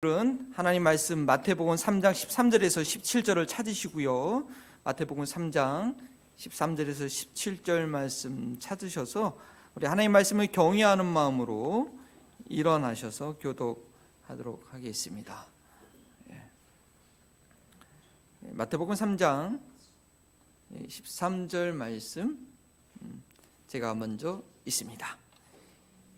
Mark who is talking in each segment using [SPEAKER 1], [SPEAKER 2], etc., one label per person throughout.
[SPEAKER 1] 오늘은 하나님 말씀 마태복음 3장 13절에서 17절을 찾으시고요. 마태복음 3장 13절에서 17절 말씀 찾으셔서 우리 하나님 말씀을 경외하는 마음으로 일어나셔서 교독하도록 하겠습니다. 마태복음 3장 13절 말씀 제가 먼저 읽습니다.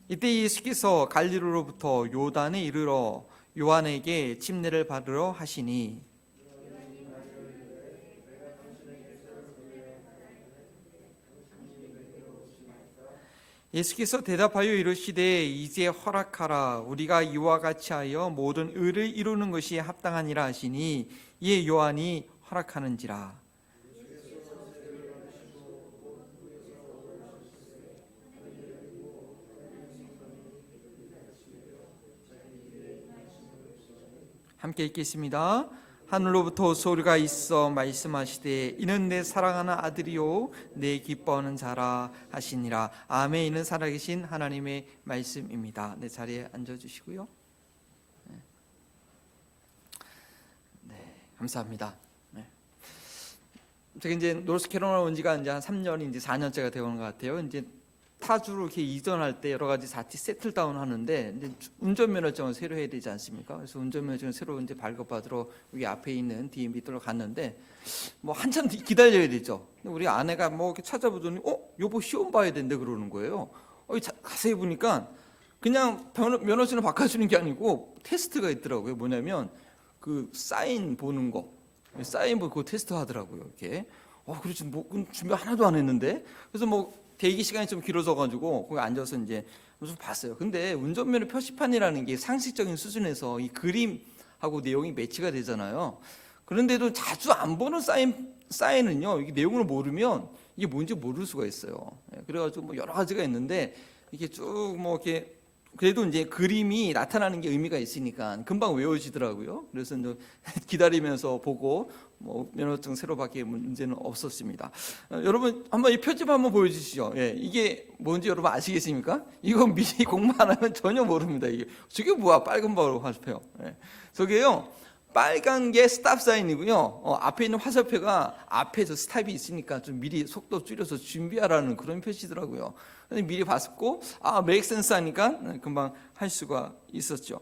[SPEAKER 1] 이때 예수께서 갈릴리로부터 요단에 이르러 요한에게 침례를 받으러 하시니 예수께서 대답하여 이르시되 이제 허락하라. 우리가 이와 같이 하여 모든 의를 이루는 것이 합당하니라 하시니 이에 요한이 허락하는지라. 함께 읽겠습니다. 하늘로부터 소리가 있어 말씀하시되 이는 내 사랑하는 아들이요 내 기뻐하는 자라 하시니라. 아멘. 이는 살아계신 하나님의 말씀입니다. 내 자리에 앉아주시고요. 네, 감사합니다. 제가 이제 노스캐롤라이나 온 지가 이제 한 3년, 이제 4년째가 되어오는 것 같아요. 이제 타주로 이렇게 이전할 때 여러 가지 자치 세틀다운 하는데 이제 운전면허증을 새로 해야 되지 않습니까? 그래서 운전면허증을 새로 이제 발급받으러 여기 앞에 있는 DMV로 갔는데 뭐 한참 기다려야 되죠. 우리 아내가 뭐 이렇게 찾아보더니 여보 시험 봐야 된대 그러는 거예요. 자세히 보니까 그냥 면허증을 바꿔주는 게 아니고 테스트가 있더라고요. 뭐냐면 그 사인 보는 거, 사인 보고 그 테스트 하더라고요. 이렇게. 그렇지 뭐 준비 하나도 안 했는데 그래서 뭐 대기 시간이 좀 길어져가지고 거기 앉아서 이제 좀 봤어요. 근데 운전면허 표시판이라는 게 상식적인 수준에서 이 그림하고 내용이 매치가 되잖아요. 그런데도 자주 안 보는 사인은요, 이게 내용을 모르면 이게 뭔지 모를 수가 있어요. 그래가지고 뭐 여러 가지가 있는데 이게 쭉 뭐 이렇게 그래도 이제 그림이 나타나는 게 의미가 있으니까 금방 외워지더라고요. 그래서 이제 기다리면서 보고 뭐 면허증 새로 받기에 문제는 없었습니다. 여러분 한번 이 표지판 한번 보여주시죠. 이게 뭔지 여러분 아시겠습니까? 이거 미리 공부 안 하면 전혀 모릅니다. 이게 저게 뭐야? 빨간 바로 화살표요. 저게요 빨간 게 스탑 사인이고요. 앞에 있는 화살표가 앞에 저 스탑이 있으니까 좀 미리 속도 줄여서 준비하라는 그런 표시더라고요. 미리 봤고 메이크 센스 하니까 금방 할 수가 있었죠.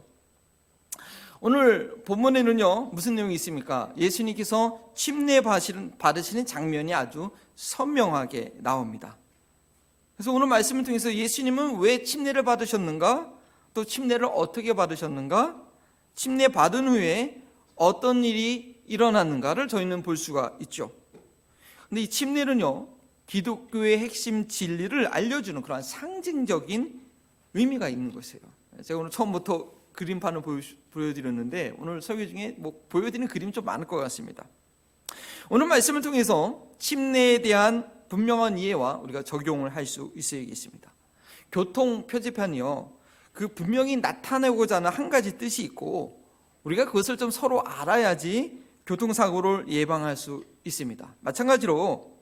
[SPEAKER 1] 오늘 본문에는요 무슨 내용이 있습니까? 예수님께서 침례 받으시는 장면이 아주 선명하게 나옵니다. 그래서 오늘 말씀을 통해서 예수님은 왜 침례를 받으셨는가, 또 침례를 어떻게 받으셨는가, 침례 받은 후에 어떤 일이 일어났는가를 저희는 볼 수가 있죠. 근데 이 침례는요 기독교의 핵심 진리를 알려주는 그런 상징적인 의미가 있는 것이에요. 제가 오늘 처음부터 그림판을 보여드렸는데 오늘 설교 중에 뭐 보여드리는 그림이 좀 많을 것 같습니다. 오늘 말씀을 통해서 침례에 대한 분명한 이해와 우리가 적용을 할 수 있어야겠습니다. 교통 표지판이요, 그 분명히 나타내고자 하는 한 가지 뜻이 있고 우리가 그것을 좀 서로 알아야지 교통사고를 예방할 수 있습니다. 마찬가지로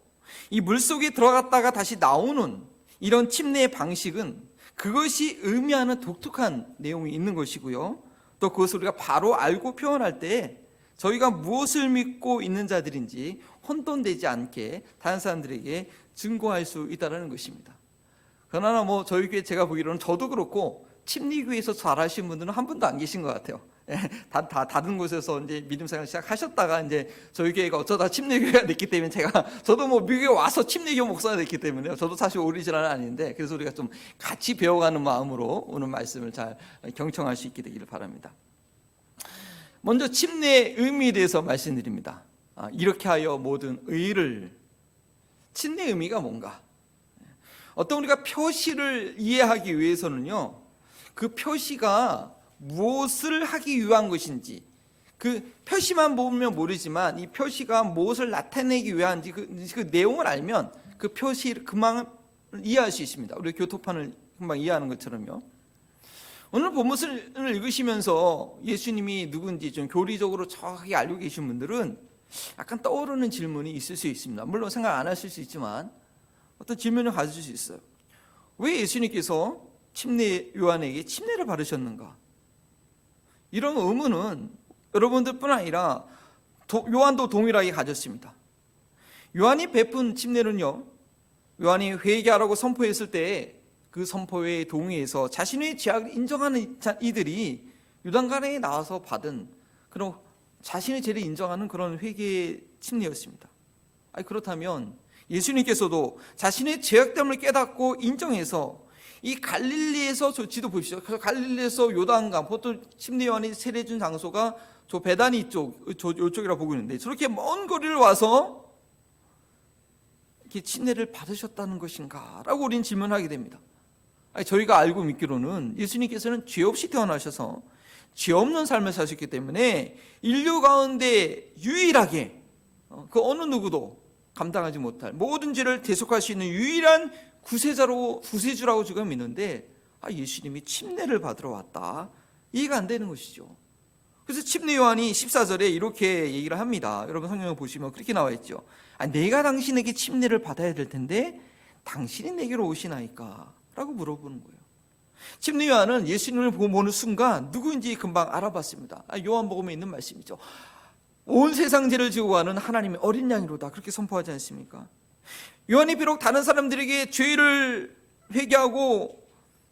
[SPEAKER 1] 이 물속에 들어갔다가 다시 나오는 이런 침례의 방식은 그것이 의미하는 독특한 내용이 있는 것이고요. 또 그것을 우리가 바로 알고 표현할 때 저희가 무엇을 믿고 있는 자들인지 혼돈되지 않게 다른 사람들에게 증거할 수 있다는 것입니다. 그러나 뭐 저희 교회 제가 보기로는 저도 그렇고 침례교회에서 잘하신 분들은 한 분도 안 계신 것 같아요. 다 다른 곳에서 이제 믿음 생활 시작하셨다가 이제 저희 교회가 어쩌다 침례교회가 됐기 때문에 저도 뭐 미국에 와서 침례교 목사가 됐기 때문에요. 저도 사실 오리지널은 아닌데 그래서 우리가 좀 같이 배워가는 마음으로 오늘 말씀을 잘 경청할 수 있게 되기를 바랍니다. 먼저 침례의 의미에 대해서 말씀드립니다. 이렇게 하여 모든 의를, 침례의 의미가 뭔가? 어떤 우리가 표시를 이해하기 위해서는요, 그 표시가 무엇을 하기 위한 것인지, 그 표시만 보면 모르지만 이 표시가 무엇을 나타내기 위한지 그 내용을 알면 그 표시를 금방 이해할 수 있습니다. 우리 교토판을 금방 이해하는 것처럼요. 오늘 본문을 읽으시면서 예수님이 누군지 좀 교리적으로 정확하게 알고 계신 분들은 약간 떠오르는 질문이 있을 수 있습니다. 물론 생각 안 하실 수 있지만 어떤 질문을 가질 수 있어요. 왜 예수님께서 요한에게 침례를 받으셨는가? 이런 의문은 여러분들뿐 아니라 요한도 동일하게 가졌습니다. 요한이 베푼 침례는요, 요한이 회개하라고 선포했을 때 그 선포에 동의해서 자신의 죄악을 인정하는 이들이 요단강에 나와서 받은 그런 자신의 죄를 인정하는 그런 회개의 침례였습니다. 그렇다면 예수님께서도 자신의 죄악됨을 깨닫고 인정해서 이 갈릴리에서 지도 보십시오. 그래서 갈릴리에서 요단강, 보통 침례 요한이 세례준 장소가 저 베다니 이쪽이라고 보고 있는데 저렇게 먼 거리를 와서 이렇게 침례를 받으셨다는 것인가? 라고 우리는 질문하게 됩니다. 저희가 알고 믿기로는 예수님께서는 죄 없이 태어나셔서 죄 없는 삶을 사셨기 때문에 인류 가운데 유일하게 그 어느 누구도 감당하지 못할 모든 죄를 대속할 수 있는 유일한 구세주라고 지금 믿는데 예수님이 침례를 받으러 왔다. 이해가 안 되는 것이죠. 그래서 침례 요한이 14절에 이렇게 얘기를 합니다. 여러분 성경을 보시면 그렇게 나와 있죠. 내가 당신에게 침례를 받아야 될 텐데 당신이 내게로 오시나이까? 라고 물어보는 거예요. 침례 요한은 예수님을 보는 순간 누구인지 금방 알아봤습니다. 요한복음에 있는 말씀이죠. 온 세상 죄를 지고 가는 하나님의 어린 양이로다. 그렇게 선포하지 않습니까? 요한이 비록 다른 사람들에게 죄를 회개하고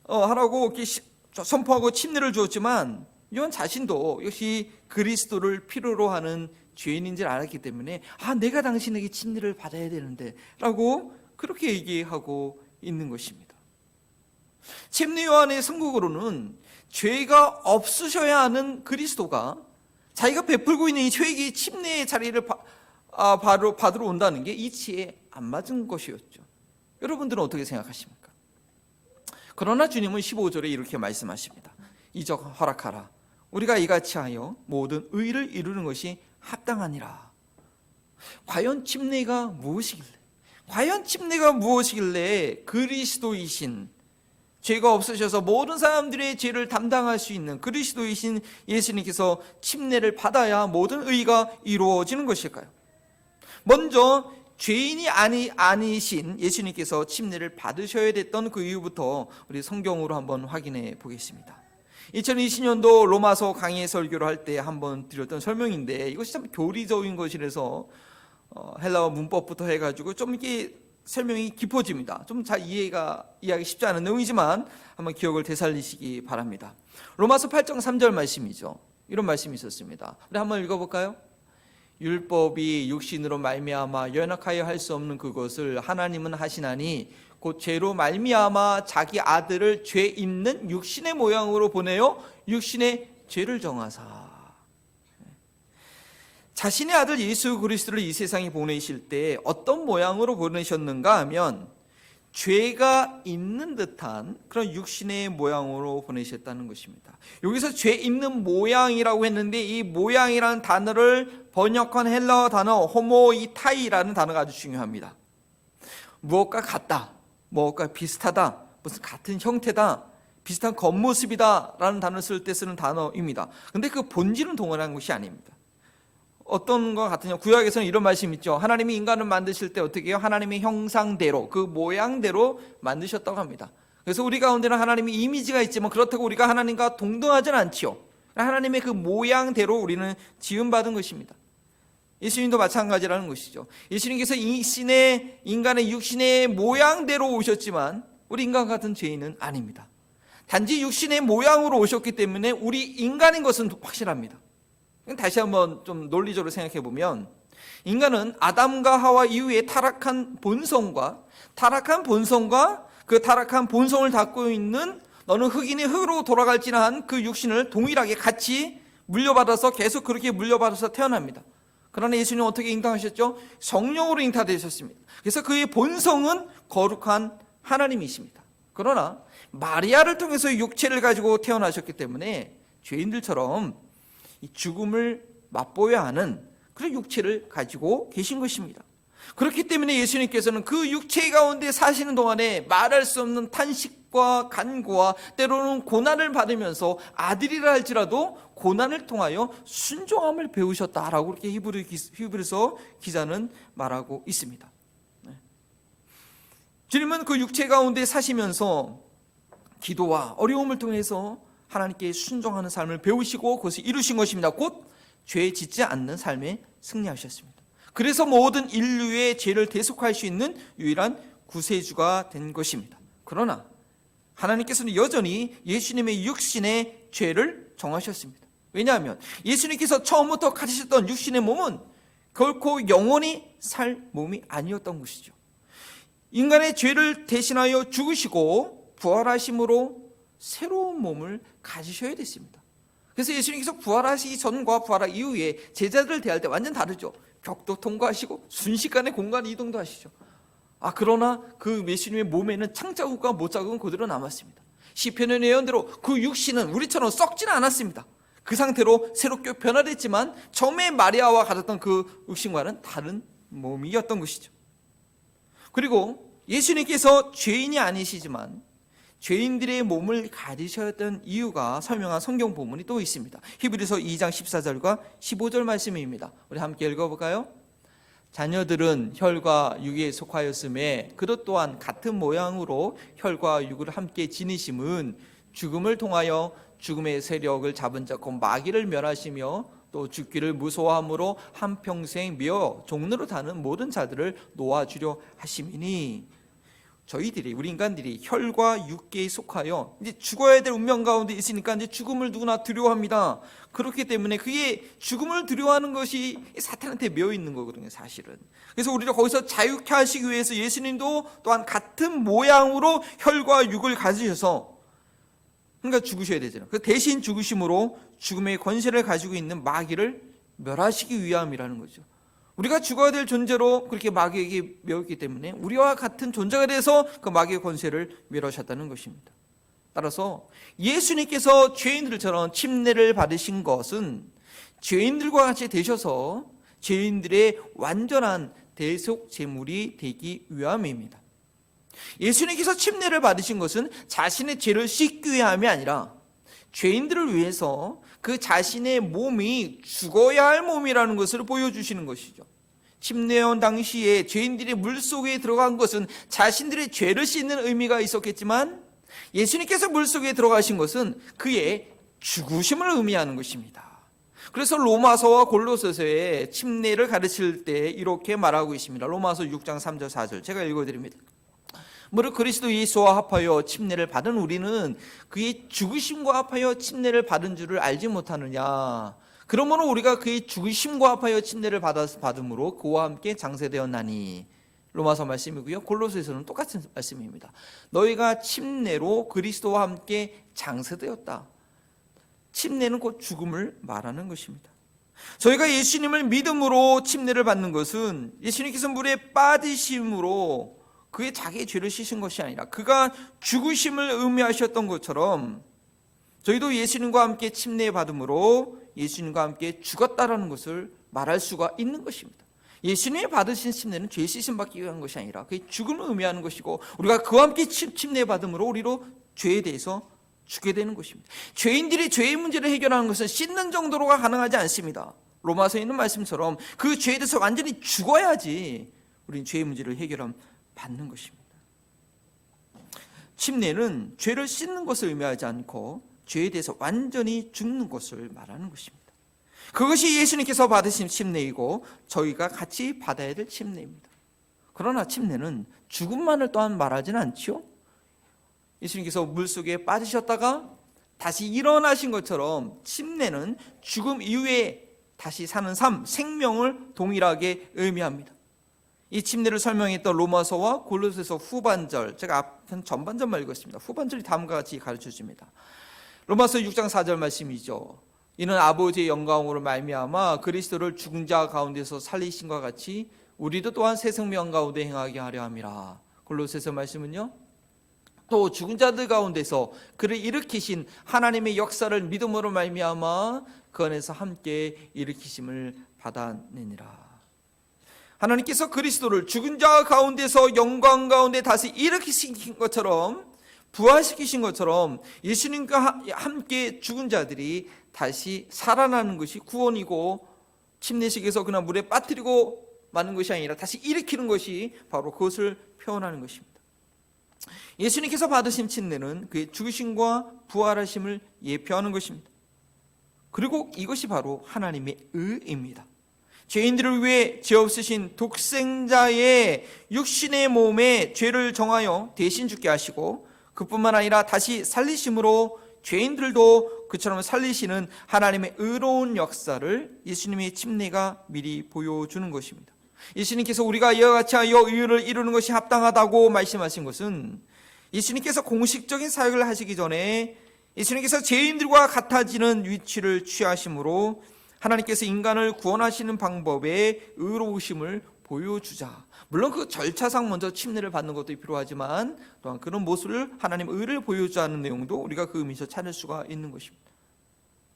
[SPEAKER 1] 하라고 이렇게 선포하고 침례를 주었지만 요한 자신도 역시 그리스도를 필요로 하는 죄인인 줄 알았기 때문에 내가 당신에게 침례를 받아야 되는데 라고 그렇게 얘기하고 있는 것입니다. 침례 요한의 선곡으로는 죄가 없으셔야 하는 그리스도가 자기가 베풀고 있는 이 회개의 침례의 자리를 바로 받으러 온다는 게 이치에 안 맞은 것이었죠. 여러분들은 어떻게 생각하십니까? 그러나 주님은 15절에 이렇게 말씀하십니다. 이적 허락하라. 우리가 이같이 하여 모든 의를 이루는 것이 합당하니라. 과연 침례가 무엇이길래 그리스도이신 죄가 없으셔서 모든 사람들의 죄를 담당할 수 있는 그리스도이신 예수님께서 침례를 받아야 모든 의가 이루어지는 것일까요? 먼저 죄인이 아니신 예수님께서 침례를 받으셔야 됐던 그 이유부터 우리 성경으로 한번 확인해 보겠습니다. 2020년도 로마서 강의 설교를 할 때 한번 드렸던 설명인데 이것이 참 교리적인 것이라서 헬라어 문법부터 해가지고 좀 이렇게 설명이 깊어집니다. 좀 잘 이해하기 쉽지 않은 내용이지만 한번 기억을 되살리시기 바랍니다. 로마서 8장 3절 말씀이죠. 이런 말씀이 있었습니다. 우리 한번 읽어볼까요? 율법이 육신으로 말미암아 연약하여 할 수 없는 그것을 하나님은 하시나니 곧 죄로 말미암아 자기 아들을 죄 있는 육신의 모양으로 보내어 육신의 죄를 정하사. 자신의 아들 예수 그리스도를 이 세상에 보내실 때 어떤 모양으로 보내셨는가 하면 죄가 있는 듯한 그런 육신의 모양으로 보내셨다는 것입니다. 여기서 죄 있는 모양이라고 했는데 이 모양이라는 단어를 번역한 헬라어 단어 호모이타이라는 단어가 아주 중요합니다. 무엇과 같다, 무엇과 비슷하다, 무슨 같은 형태다, 비슷한 겉모습이다 라는 단어를 쓸 때 쓰는 단어입니다. 그런데 그 본질은 동일한 것이 아닙니다. 어떤 것 같으냐, 구약에서는 이런 말씀이 있죠. 하나님이 인간을 만드실 때 어떻게 해요? 하나님의 형상대로, 그 모양대로 만드셨다고 합니다. 그래서 우리 가운데는 하나님의 이미지가 있지만 그렇다고 우리가 하나님과 동등하지는 않지요. 하나님의 그 모양대로 우리는 지음받은 것입니다. 예수님도 마찬가지라는 것이죠. 예수님께서 인간의 육신의 모양대로 오셨지만 우리 인간 같은 죄인은 아닙니다. 단지 육신의 모양으로 오셨기 때문에 우리 인간인 것은 확실합니다. 다시 한번 좀 논리적으로 생각해 보면 인간은 아담과 하와 이후에 타락한 본성과 그 타락한 본성을 갖고 있는 너는 흑인이 흑으로 돌아갈지나 한 그 육신을 동일하게 같이 물려받아서 계속 그렇게 물려받아서 태어납니다. 그러나 예수님은 어떻게 잉태하셨죠? 성령으로 잉태되셨습니다. 그래서 그의 본성은 거룩한 하나님이십니다. 그러나 마리아를 통해서 육체를 가지고 태어나셨기 때문에 죄인들처럼 이 죽음을 맛보여야 하는 그런 육체를 가지고 계신 것입니다. 그렇기 때문에 예수님께서는 그 육체 가운데 사시는 동안에 말할 수 없는 탄식과 간구와 때로는 고난을 받으면서 아들이라 할지라도 고난을 통하여 순종함을 배우셨다라고 그렇게 히브리서 기자는 말하고 있습니다. 주님은 그 육체 가운데 사시면서 기도와 어려움을 통해서 하나님께 순종하는 삶을 배우시고 그것을 이루신 것입니다. 곧 죄 짓지 않는 삶에 승리하셨습니다. 그래서 모든 인류의 죄를 대속할 수 있는 유일한 구세주가 된 것입니다. 그러나 하나님께서는 여전히 예수님의 육신의 죄를 정하셨습니다. 왜냐하면 예수님께서 처음부터 가지셨던 육신의 몸은 결코 영원히 살 몸이 아니었던 것이죠. 인간의 죄를 대신하여 죽으시고 부활하심으로 새로운 몸을 가지셔야 됐습니다. 그래서 예수님께서 부활하시기 전과 부활한 이후에 제자들을 대할 때 완전 다르죠. 벽도 통과하시고 순식간에 공간 이동도 하시죠. 그러나 그 예수님의 몸에는 창자국과 못자국은 그대로 남았습니다. 시편의 예언대로 그 육신은 우리처럼 썩지는 않았습니다. 그 상태로 새롭게 변화됐지만 처음에 마리아와 가졌던 그 육신과는 다른 몸이었던 것이죠. 그리고 예수님께서 죄인이 아니시지만 죄인들의 몸을 가지셔야 했던 이유가 설명한 성경 본문이 또 있습니다. 히브리서 2장 14절과 15절 말씀입니다. 우리 함께 읽어볼까요? 자녀들은 혈과 육에 속하였음에 그것 또한 같은 모양으로 혈과 육을 함께 지니심은 죽음을 통하여 죽음의 세력을 잡은 자 곧 마귀를 멸하시며 또 죽기를 무서워함으로 한평생 며 종로로 다는 모든 자들을 놓아주려 하심이니, 저희들이 우리 인간들이 혈과 육계에 속하여 이제 죽어야 될 운명 가운데 있으니까 이제 죽음을 누구나 두려워합니다. 그렇기 때문에 그게 죽음을 두려워하는 것이 사탄한테 매여 있는 거거든요, 사실은. 그래서 우리를 거기서 자유케 하시기 위해서 예수님도 또한 같은 모양으로 혈과 육을 가지셔서 그러니까 죽으셔야 되잖아요. 그 대신 죽으심으로 죽음의 권세를 가지고 있는 마귀를 멸하시기 위함이라는 거죠. 우리가 죽어야 될 존재로 그렇게 마귀에게 매였기 때문에 우리와 같은 존재가 돼서 그 마귀의 권세를 멸하셨다는 것입니다. 따라서 예수님께서 죄인들처럼 침례를 받으신 것은 죄인들과 같이 되셔서 죄인들의 완전한 대속 제물이 되기 위함입니다. 예수님께서 침례를 받으신 것은 자신의 죄를 씻기 위함이 아니라 죄인들을 위해서 그 자신의 몸이 죽어야 할 몸이라는 것을 보여주시는 것이죠. 침례원 당시에 죄인들이 물속에 들어간 것은 자신들의 죄를 씻는 의미가 있었겠지만 예수님께서 물속에 들어가신 것은 그의 죽으심을 의미하는 것입니다. 그래서 로마서와 골로새서에 침례를 가르칠 때 이렇게 말하고 있습니다. 로마서 6장 3절 4절 제가 읽어드립니다. 무릇 그리스도 예수와 합하여 침례를 받은 우리는 그의 죽으심과 합하여 침례를 받은 줄을 알지 못하느냐. 그러므로 우리가 그의 죽으심과 합하여 침례를 받음으로 그와 함께 장세되었나니. 로마서 말씀이고요. 골로새서는 똑같은 말씀입니다. 너희가 침례로 그리스도와 함께 장세되었다. 침례는 곧 죽음을 말하는 것입니다. 저희가 예수님을 믿음으로 침례를 받는 것은 예수님께서 물에 빠지심으로 그의 자기의 죄를 씻은 것이 아니라 그가 죽으심을 의미하셨던 것처럼 저희도 예수님과 함께 침례 받음으로 예수님과 함께 죽었다라는 것을 말할 수가 있는 것입니다. 예수님이 받으신 침례는 죄 씻음 받기 위한 것이 아니라 그의 죽음을 의미하는 것이고 우리가 그와 함께 침례 받음으로 우리로 죄에 대해서 죽게 되는 것입니다. 죄인들이 죄의 문제를 해결하는 것은 씻는 정도로가 가능하지 않습니다. 로마서에 있는 말씀처럼 그 죄에 대해서 완전히 죽어야지 우리는 죄의 문제를 받는 것입니다. 침례는 죄를 씻는 것을 의미하지 않고 죄에 대해서 완전히 죽는 것을 말하는 것입니다. 그것이 예수님께서 받으신 침례이고 저희가 같이 받아야 될 침례입니다. 그러나 침례는 죽음만을 또한 말하지는 않지요. 예수님께서 물속에 빠지셨다가 다시 일어나신 것처럼 침례는 죽음 이후에 다시 사는 삶, 생명을 동일하게 의미합니다. 이 침례를 설명했던 로마서와 골로새서 후반절, 제가 앞은 전반절만 읽었습니다. 후반절이 다음과 같이 가르쳐줍니다. 로마서 6장 4절 말씀이죠. 이는 아버지의 영광으로 말미암아 그리스도를 죽은 자 가운데서 살리신과 같이 우리도 또한 새 생명 가운데 행하게 하려 함이라. 골로새서 말씀은요, 또 죽은 자들 가운데서 그를 일으키신 하나님의 역사를 믿음으로 말미암아 그 안에서 함께 일으키심을 받아내니라. 하나님께서 그리스도를 죽은 자 가운데서 영광 가운데 다시 일으키신 것처럼, 부활시키신 것처럼 예수님과 함께 죽은 자들이 다시 살아나는 것이 구원이고, 침례식에서 그냥 물에 빠뜨리고 마는 것이 아니라 다시 일으키는 것이 바로 그것을 표현하는 것입니다. 예수님께서 받으신 침례는 그의 죽으심과 부활하심을 예표하는 것입니다. 그리고 이것이 바로 하나님의 의입니다. 죄인들을 위해 죄 없으신 독생자의 육신의 몸에 죄를 정하여 대신 죽게 하시고, 그뿐만 아니라 다시 살리심으로 죄인들도 그처럼 살리시는 하나님의 의로운 역사를 예수님의 침례가 미리 보여주는 것입니다. 예수님께서 우리가 이와 같이 하여 의를 이루는 것이 합당하다고 말씀하신 것은, 예수님께서 공식적인 사역을 하시기 전에 예수님께서 죄인들과 같아지는 위치를 취하심으로 하나님께서 인간을 구원하시는 방법의 의로우심을 보여주자. 물론 그 절차상 먼저 침례를 받는 것도 필요하지만, 또한 그런 모습을, 하나님 의를 보여주자는 내용도 우리가 그 의미에서 찾을 수가 있는 것입니다.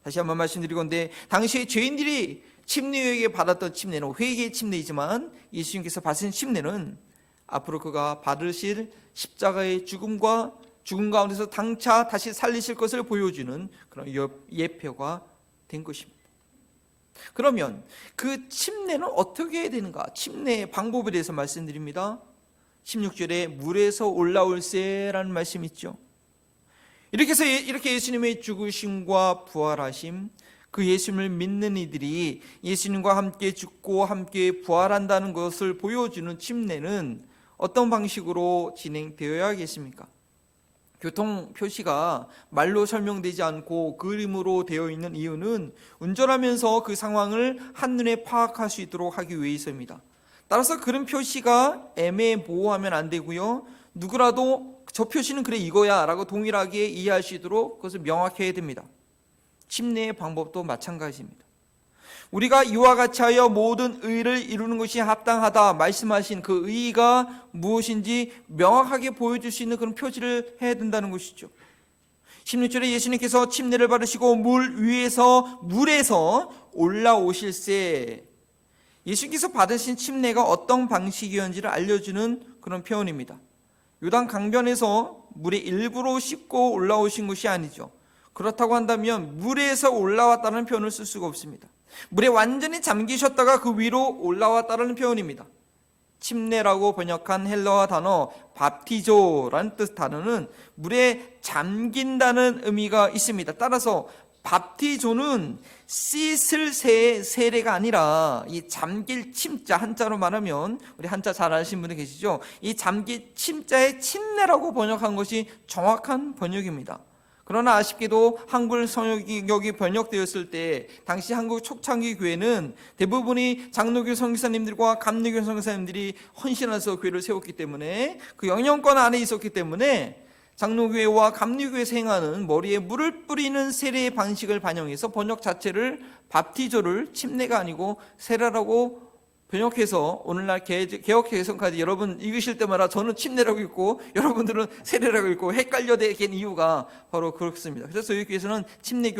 [SPEAKER 1] 다시 한번 말씀드리건대, 당시에 죄인들이 침례에게 받았던 침례는 회개의 침례이지만, 예수님께서 받으신 침례는 앞으로 그가 받으실 십자가의 죽음과 죽음 가운데서 당차 다시 살리실 것을 보여주는 그런 예표가 된 것입니다. 그러면 그 침례는 어떻게 해야 되는가? 침례의 방법에 대해서 말씀드립니다. 16절에 물에서 올라올세라는 말씀이 있죠. 이렇게 해서 이렇게 예수님의 죽으심과 부활하심, 그 예수님을 믿는 이들이 예수님과 함께 죽고 함께 부활한다는 것을 보여주는 침례는 어떤 방식으로 진행되어야겠습니까? 교통 표시가 말로 설명되지 않고 그림으로 되어 있는 이유는 운전하면서 그 상황을 한눈에 파악할 수 있도록 하기 위해서입니다. 따라서 그런 표시가 애매모호하면 안 되고요, 누구라도 저 표시는 그래 이거야 라고 동일하게 이해할 수 있도록 그것을 명확해야 됩니다. 침례의 방법도 마찬가지입니다. 우리가 이와 같이 하여 모든 의를 이루는 것이 합당하다 말씀하신 그 의의가 무엇인지 명확하게 보여줄 수 있는 그런 표지를 해야 된다는 것이죠. 16절에 예수님께서 침례를 받으시고 물에서 올라오실세, 예수님께서 받으신 침례가 어떤 방식이었는지를 알려주는 그런 표현입니다. 요단 강변에서 물의 일부로 씻고 올라오신 것이 아니죠. 그렇다고 한다면 물에서 올라왔다는 표현을 쓸 수가 없습니다. 물에 완전히 잠기셨다가 그 위로 올라왔다는 표현입니다. 침례라고 번역한 헬라어 단어 밥티조라는 뜻 단어는 물에 잠긴다는 의미가 있습니다. 따라서 밥티조는 씻을 세례가 아니라 이 잠길 침자, 한자로 말하면 우리 한자 잘 아시는 분들 계시죠? 이 잠길 침자의 침례라고 번역한 것이 정확한 번역입니다. 그러나 아쉽게도 한글 성역이 번역되었을 때 당시 한국 초창기 교회는 대부분이 장로교 선교사님들과 감리교 선교사님들이 헌신해서 교회를 세웠기 때문에, 그 영향권 안에 있었기 때문에 장로교회와 감리교회에서 행하는 머리에 물을 뿌리는 세례의 방식을 반영해서 번역 자체를 밥티조를 침례가 아니고 세례라고 번역해서 오늘날 개역개성까지 여러분 읽으실 때마다 저는 침례라고 읽고 여러분들은 세례라고 읽고 헷갈려되는 이유가 바로 그렇습니다. 그래서 저희 교회에서는 침례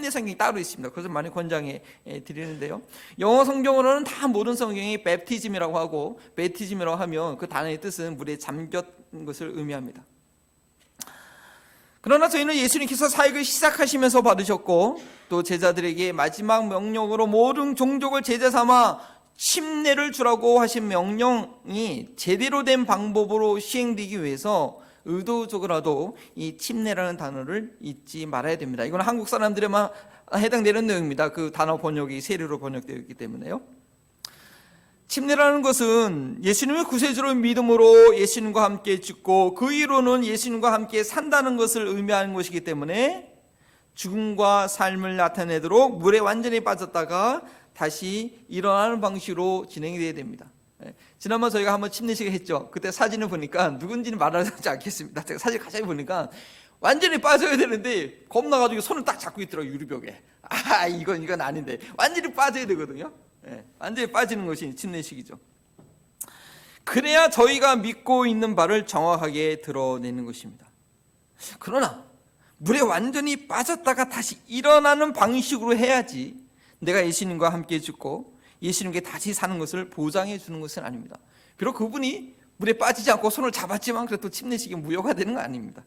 [SPEAKER 1] 성경이 따로 있습니다. 그래서 많이 권장해 드리는데요, 영어 성경으로는 다 모든 성경이 베프티즘이라고 하고, 베티즘이라고 하면 그 단어의 뜻은 물에 잠겼는 것을 의미합니다. 그러나 저희는 예수님께서 사역을 시작하시면서 받으셨고, 또 제자들에게 마지막 명령으로 모든 종족을 제자 삼아 침례를 주라고 하신 명령이 제대로 된 방법으로 시행되기 위해서 의도적으로라도 이 침례라는 단어를 잊지 말아야 됩니다. 이건 한국 사람들에만 해당되는 내용입니다. 그 단어 번역이 세례로 번역되어 있기 때문에요. 침례라는 것은 예수님의 구세주로 믿음으로 예수님과 함께 죽고 그 이후로는 예수님과 함께 산다는 것을 의미하는 것이기 때문에 죽음과 삶을 나타내도록 물에 완전히 빠졌다가 다시 일어나는 방식으로 진행이 돼야 됩니다. 지난번 저희가 한번 침례식을 했죠. 그때 사진을 보니까 누군지는 말하지 않겠습니다. 제가 사진 가까이 보니까 완전히 빠져야 되는데 겁나가지고 손을 딱 잡고 있더라고요, 유리벽에. 이건 아닌데 완전히 빠져야 되거든요. 완전히 빠지는 것이 침례식이죠. 그래야 저희가 믿고 있는 바를 정확하게 드러내는 것입니다. 그러나 물에 완전히 빠졌다가 다시 일어나는 방식으로 해야지 내가 예수님과 함께 죽고 예수님께 다시 사는 것을 보장해 주는 것은 아닙니다. 비록 그분이 물에 빠지지 않고 손을 잡았지만 그래도 침례식이 무효가 되는 거 아닙니다.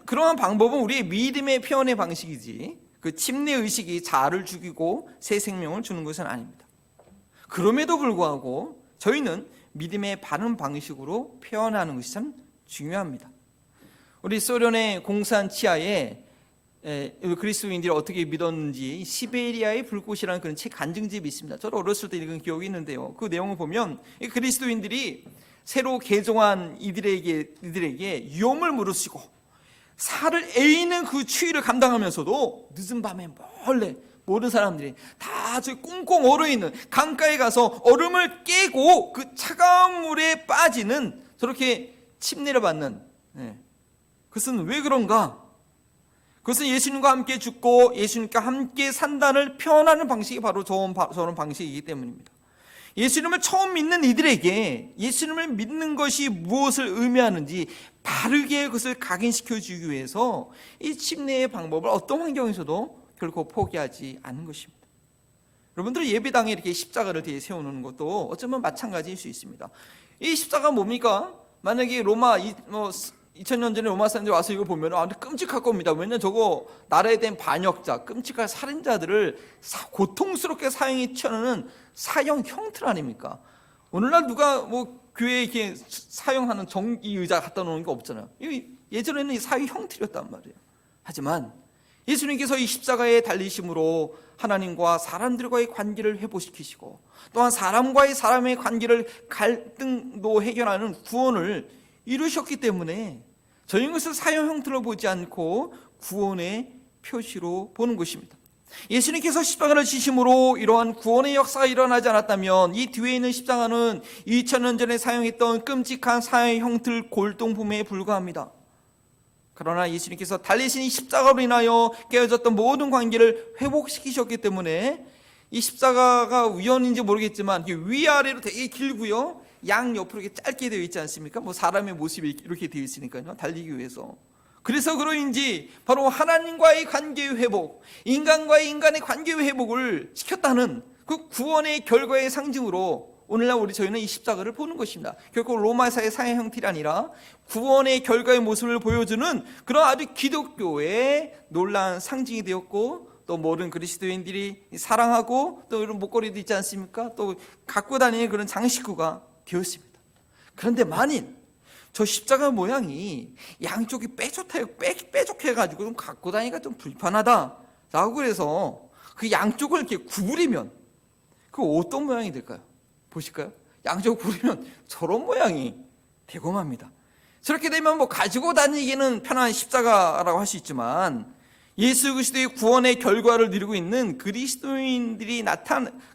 [SPEAKER 1] 그러한 방법은 우리의 믿음의 표현의 방식이지, 그 침례 의식이 자아를 죽이고 새 생명을 주는 것은 아닙니다. 그럼에도 불구하고 저희는 믿음의 바른 방식으로 표현하는 것이 참 중요합니다. 우리 소련의 공산 치하에 그리스도인들이 어떻게 믿었는지 시베리아의 불꽃이라는 그런 책 간증집이 있습니다. 저도 어렸을 때 읽은 기억이 있는데요. 그 내용을 보면 그리스도인들이 새로 개종한 이들에게 위험을 무릅쓰고 살을 에이는 그 추위를 감당하면서도 늦은 밤에 몰래 모든 사람들이 다 저 꽁꽁 얼어있는 강가에 가서 얼음을 깨고 그 차가운 물에 빠지는 저렇게 침례를 받는, 그것은 왜 그런가? 그것은 예수님과 함께 죽고 예수님과 함께 산다를 표현하는 방식이 바로 저런 방식이기 때문입니다. 예수님을 처음 믿는 이들에게 예수님을 믿는 것이 무엇을 의미하는지 바르게 그것을 각인시켜 주기 위해서 이 침례의 방법을 어떤 환경에서도 결코 포기하지 않는 것입니다. 여러분들 예배당에 이렇게 십자가를 뒤에 세우는 것도 어쩌면 마찬가지일 수 있습니다. 이 십자가 뭡니까? 만약에 로마 2000년 전에 로마 사람들이 와서 이거 보면 아주 끔찍할 겁니다. 왜냐하면 저거 나라에 대한 반역자, 끔찍한 살인자들을 고통스럽게 사형에 처하는 사형 형틀 아닙니까? 오늘날 누가 교회에 이렇게 사형하는 정기 의자 갖다 놓는 게 없잖아요. 예전에는 사형 형틀이었단 말이에요. 하지만 예수님께서 이 십자가에 달리심으로 하나님과 사람들과의 관계를 회복시키시고 또한 사람의 관계를 갈등도 해결하는 구원을 이루셨기 때문에 저희는 것을 사형 형태로 보지 않고 구원의 표시로 보는 것입니다. 예수님께서 십자가를 지심으로 이러한 구원의 역사가 일어나지 않았다면 이 뒤에 있는 십자가는 2000년 전에 사용했던 끔찍한 사형 형틀 골동품에 불과합니다. 그러나 예수님께서 달리신 이 십자가로 인하여 깨어졌던 모든 관계를 회복시키셨기 때문에 이 십자가가 우연인지 모르겠지만 위아래로 되게 길고요, 양 옆으로 이렇게 짧게 되어 있지 않습니까? 사람의 모습이 이렇게 되어 있으니까요, 달리기 위해서. 그래서 그러인지 바로 하나님과의 관계의 회복, 인간과의 인간의 관계의 회복을 시켰다는 그 구원의 결과의 상징으로 오늘날 저희는 이 십자가를 보는 것입니다. 결국 로마사의 사회 형태가 아니라 구원의 결과의 모습을 보여주는 그런 아주 기독교의 놀라운 상징이 되었고, 또 모든 그리스도인들이 사랑하고 또 이런 목걸이도 있지 않습니까? 또 갖고 다니는 그런 장식구가 되었습니다. 그런데 만일 저 십자가 모양이 양쪽이 뾰족해가지고 좀 갖고 다니기가 좀 불편하다라고 그래서 그 양쪽을 이렇게 구부리면 그 어떤 모양이 될까요? 보실까요? 양쪽을 구부리면 저런 모양이 되고 맙니다. 저렇게 되면 가지고 다니기는 편한 십자가라고 할 수 있지만 예수 그리스도의 구원의 결과를 누리고 있는 그리스도인들이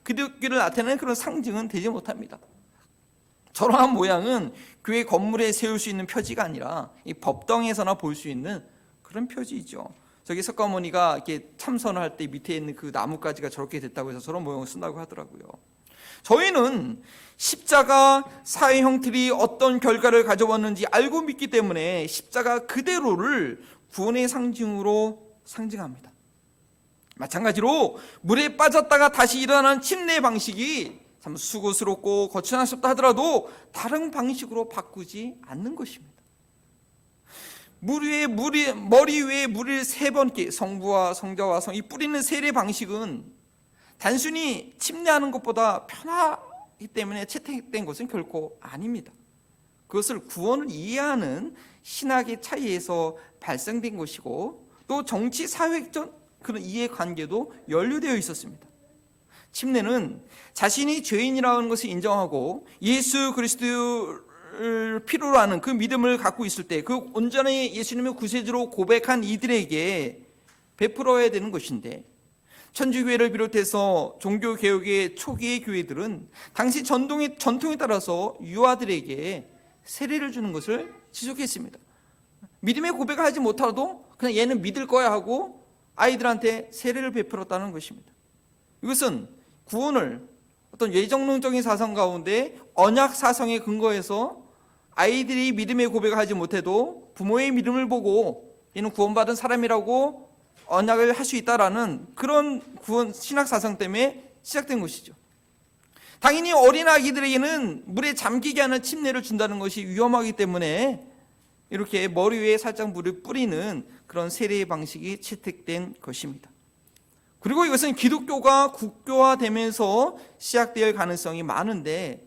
[SPEAKER 1] 기독교를 나타내는 그런 상징은 되지 못합니다. 저러한 모양은 교회 건물에 세울 수 있는 표지가 아니라 이 법당에서나 볼 수 있는 그런 표지이죠. 저기 석가모니가 이렇게 참선을 할 때 밑에 있는 그 나뭇가지가 저렇게 됐다고 해서 저런 모양을 쓴다고 하더라고요. 저희는 십자가 사회 형틀이 어떤 결과를 가져왔는지 알고 믿기 때문에 십자가 그대로를 구원의 상징으로 상징합니다. 마찬가지로 물에 빠졌다가 다시 일어나는 침례 방식이 참 수고스럽고 거창스럽다 하더라도 다른 방식으로 바꾸지 않는 것입니다. 머리 위에 물을 3번 성부와 성자와 성이 뿌리는 세례 방식은 단순히 침례하는 것보다 편하기 때문에 채택된 것은 결코 아닙니다. 그것을 구원을 이해하는 신학의 차이에서 발생된 것이고 또 정치 사회적 그런 이해관계도 연루되어 있었습니다. 침례는 자신이 죄인이라는 것을 인정하고 예수 그리스도를 필요로 하는 그 믿음을 갖고 있을 때 그 온전히 예수님의 구세주로 고백한 이들에게 베풀어야 되는 것인데, 천주교회를 비롯해서 종교개혁의 초기의 교회들은 당시 전통에 따라서 유아들에게 세례를 주는 것을 지속했습니다. 믿음의 고백을 하지 못하도 그냥 얘는 믿을 거야 하고 아이들한테 세례를 베풀었다는 것입니다. 이것은 구원을 어떤 예정론적인 사상 가운데 언약 사상에 근거해서 아이들이 믿음의 고백을 하지 못해도 부모의 믿음을 보고 얘는 구원받은 사람이라고 언약을 할 수 있다라는 그런 구원 신학 사상 때문에 시작된 것이죠. 당연히 어린 아기들에게는 물에 잠기게 하는 침례를 준다는 것이 위험하기 때문에 이렇게 머리 위에 살짝 물을 뿌리는 그런 세례의 방식이 채택된 것입니다. 그리고 이것은 기독교가 국교화되면서 시작될 가능성이 많은데,